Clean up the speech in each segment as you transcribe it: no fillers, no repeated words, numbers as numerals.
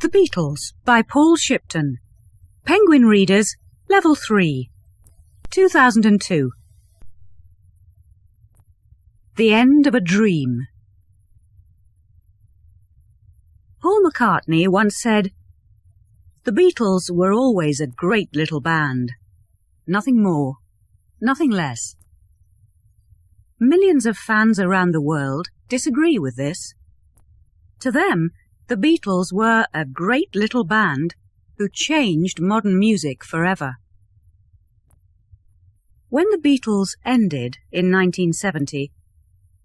The Beatles by Paul Shipton. Penguin Readers, Level 3. 2002. The End of a Dream. Paul McCartney once said, "The Beatles were always a great little band. Nothing more, nothing less." Millions of fans around the world disagree with this. To them, the Beatles were a great little band who changed modern music forever. When the Beatles ended in 1970,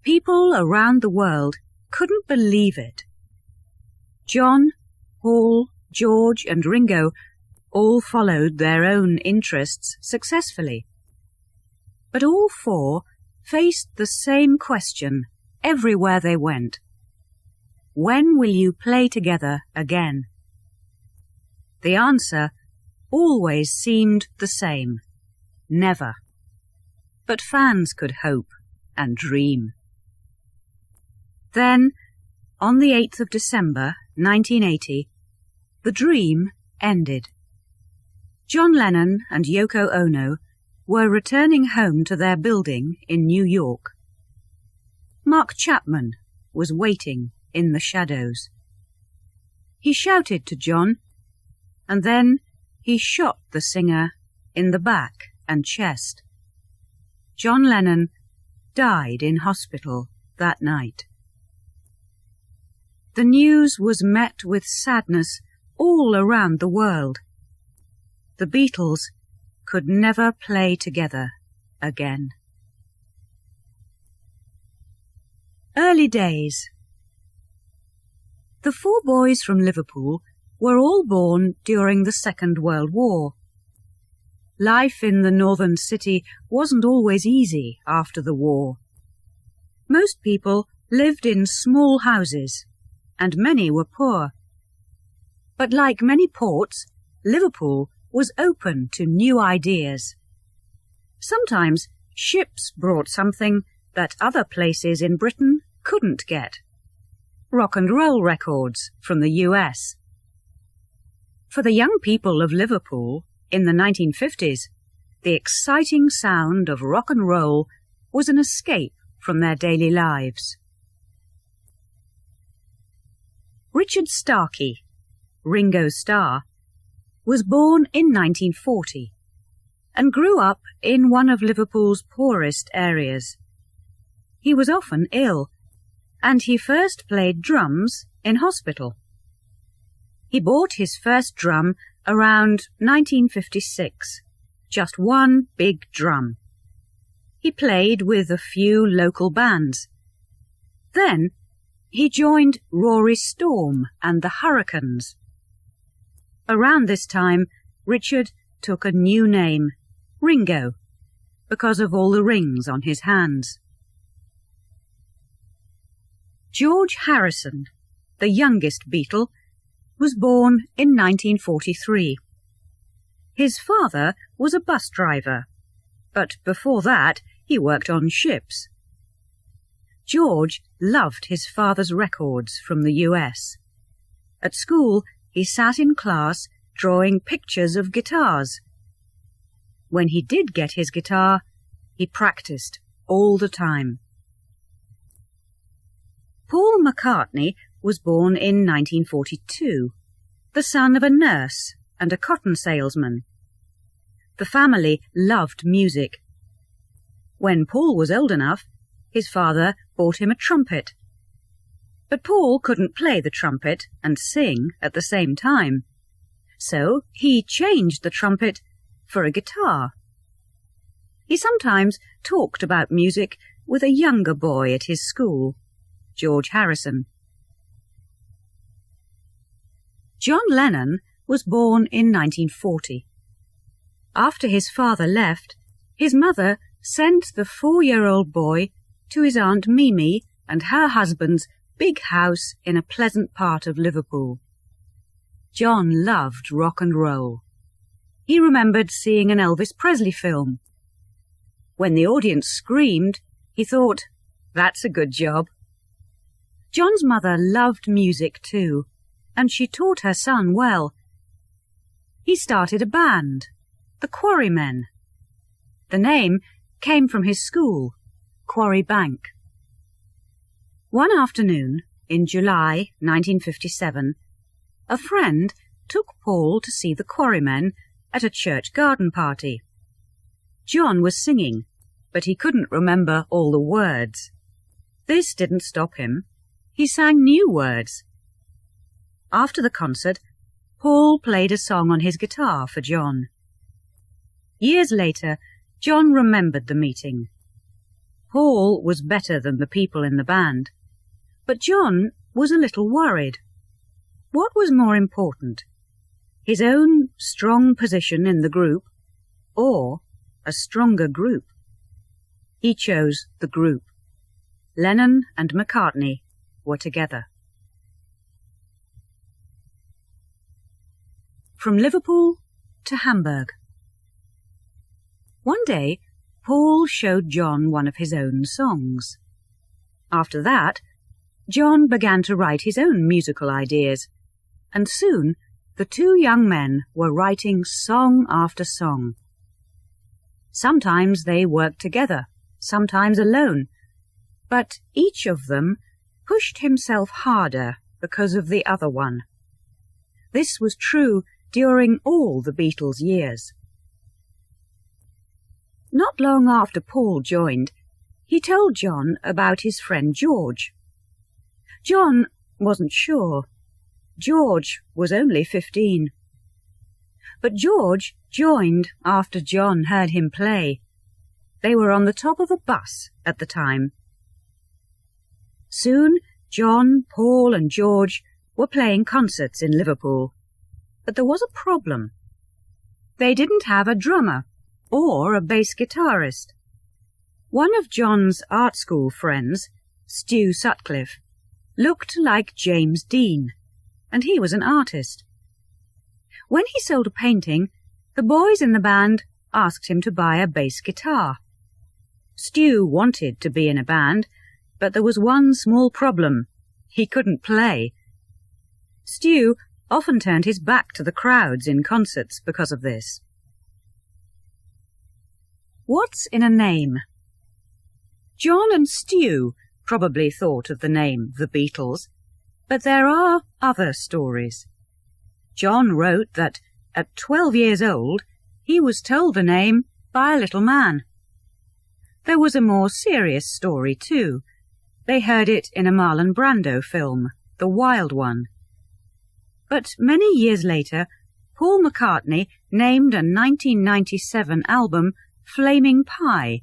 people around the world couldn't believe it. John, Paul, George and Ringo all followed their own interests successfully. But all four faced the same question everywhere they went. When will you play together again? The answer always seemed the same: never. But fans could hope and dream. Then, on the 8th of December, 1980, the dream ended. John Lennon and Yoko Ono were returning home to their building in New York. Mark Chapman was waiting in the shadows. He shouted to John, and then he shot the singer in the back and chest. John Lennon died in hospital that night. The news was met with sadness all around the world. The Beatles could never play together again. Early days. The four boys from Liverpool were all born during the Second World War. Life in the northern city wasn't always easy after the war. Most people lived in small houses, and many were poor. But like many ports, Liverpool was open to new ideas. Sometimes ships brought something that other places in Britain couldn't get. Rock and roll records from the US. For the young people of Liverpool in the 1950s, the exciting sound of rock and roll was an escape from their daily lives. Richard Starkey, Ringo Starr, was born in 1940 and grew up in one of Liverpool's poorest areas. He was often ill, and he first played drums in hospital. He bought his first drum around 1956, just one big drum. He played with a few local bands. Then he joined Rory Storm and the Hurricanes. Around this time, Richard took a new name, Ringo, because of all the rings on his hands. George Harrison, the youngest Beatle, was born in 1943. His father was a bus driver, but before that he worked on ships. George loved his father's records from the US. At school, he sat in class drawing pictures of guitars. When he did get his guitar, he practiced all the time. Paul McCartney was born in 1942, the son of a nurse and a cotton salesman. The family loved music. When Paul was old enough, his father bought him a trumpet. But Paul couldn't play the trumpet and sing at the same time, so he changed the trumpet for a guitar. He sometimes talked about music with a younger boy at his school, George Harrison. John Lennon was born in 1940. After his father left, his mother sent the 4-year-old boy to his Aunt Mimi and her husband's big house in a pleasant part of Liverpool. John loved rock and roll. He remembered seeing an Elvis Presley film. When the audience screamed, he thought, "That's a good job." John's mother loved music too, and she taught her son well. He started a band, the Quarrymen. The name came from his school, Quarry Bank. One afternoon, in July 1957, a friend took Paul to see the Quarrymen at a church garden party. John was singing, but he couldn't remember all the words. This didn't stop him. He sang new words. After the concert, Paul played a song on his guitar for John. Years later, John remembered the meeting. Paul was better than the people in the band, but John was a little worried. What was more important, his own strong position in the group, or a stronger group? He chose the group. Lennon and McCartney were together. From Liverpool to Hamburg. One day, Paul showed John one of his own songs. After that, John began to write his own musical ideas, and soon the two young men were writing song after song. Sometimes they worked together, sometimes alone, but each of them pushed himself harder because of the other one. This was true during all the Beatles' years. Not long after Paul joined, he told John about his friend George. John wasn't sure. George was only 15. But George joined after John heard him play. They were on the top of a bus at the time. Soon John, Paul and George were playing concerts in Liverpool. But there was a problem. They didn't have a drummer or a bass guitarist. One of John's art school friends, Stu Sutcliffe, looked like James Dean, and he was an artist. When he sold a painting, the boys in the band asked him to buy a bass guitar. Stu wanted to be in a band, but there was one small problem. He couldn't play. Stu often turned his back to the crowds in concerts because of this. What's in a name? John and Stu probably thought of the name The Beatles, but there are other stories. John wrote that at 12 years old he was told the name by a little man. There was a more serious story too. They heard it in a Marlon Brando film, The Wild One. But many years later, Paul McCartney named a 1997 album Flaming Pie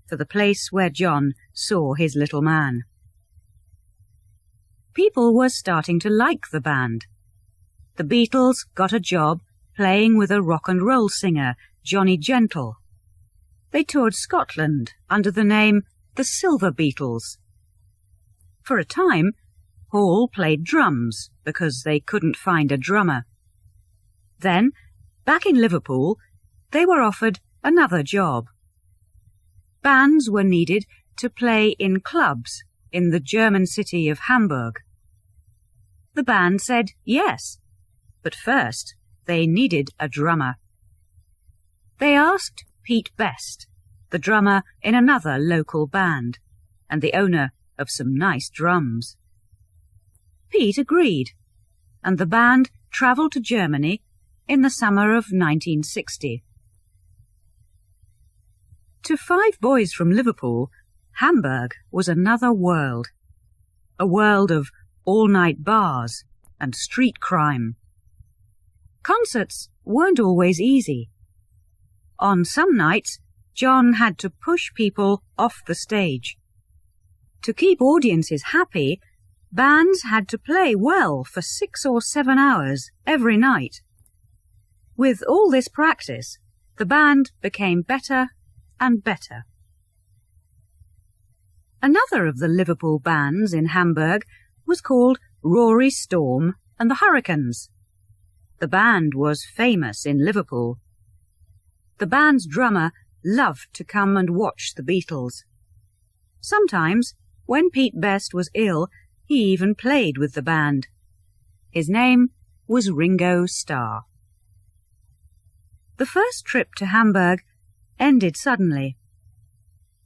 for the place where John saw his little man. People were starting to like the band. The Beatles got a job playing with a rock and roll singer, Johnny Gentle. They toured Scotland under the name the Silver Beatles. For a time, Paul played drums because they couldn't find a drummer. Then, back in Liverpool, they were offered another job. Bands were needed to play in clubs in the German city of Hamburg. The band said yes, but first they needed a drummer. They asked Pete Best, the drummer in another local band, and the owner of some nice drums. Pete agreed, and the band travelled to Germany in the summer of 1960. To 5 boys from Liverpool, Hamburg was another world. A world of all-night bars and street crime. Concerts weren't always easy. On some nights, John had to push people off the stage. To keep audiences happy, bands had to play well for 6 or 7 hours every night. With all this practice, the band became better and better. Another of the Liverpool bands in Hamburg was called Rory Storm and the Hurricanes. The band was famous in Liverpool. The band's drummer loved to come and watch the Beatles. Sometimes, when Pete Best was ill, he even played with the band. His name was Ringo Starr. The first trip to Hamburg ended suddenly.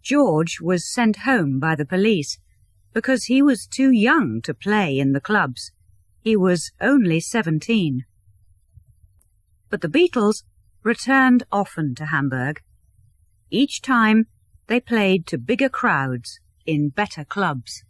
George was sent home by the police because he was too young to play in the clubs. He was only 17. But the Beatles returned often to Hamburg. Each time they played to bigger crowds in better clubs.